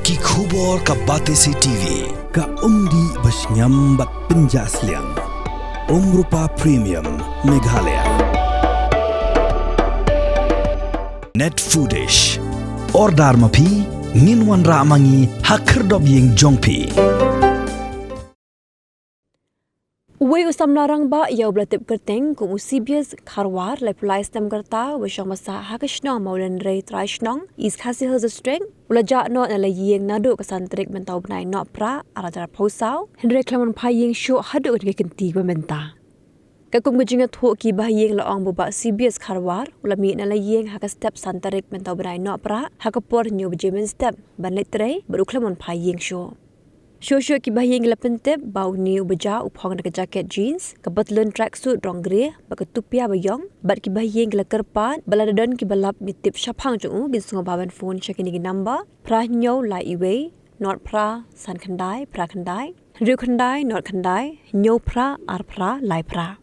Ki khubor ka Batesi TV. Ka umdi basnyambat penjaslian. Nohprah Premium Meghalaya. Net Foodish. Ordar mapi minwan ramangi hakerdob ying jongpi. Uwe usam larang ba ia belatip kerteng kung Sibius Kharwar lai pulai stem kerta wisang masa hakishnong maulen rei traishnong is khasi hal streng ulaja no na yeng Naduh kesan Tarik mentau benai Nohprah arajar pausau Henry Clement payeng show hadu ke kenti bementa kakum gujinga thu ki bahayeng laong buba Sibius Kharwar ulami na yeng hak step san Tarik mentau benai Nohprah hakapor nyu bejemen step ban letre baru Clement payeng show Shosho ki bahayeng lapentep bau ni ubeja upong na jaket jeans kebetulan tracksuit rong grey bakatupia bayong bat ki bahayeng la kerpan baladon ki balap mitip syapang jung gin sungo baban phone chekini gi number prah nyo la iwe Nohprah san khandai pra khandai ru khandai not khandai Nohprah arprah lai pra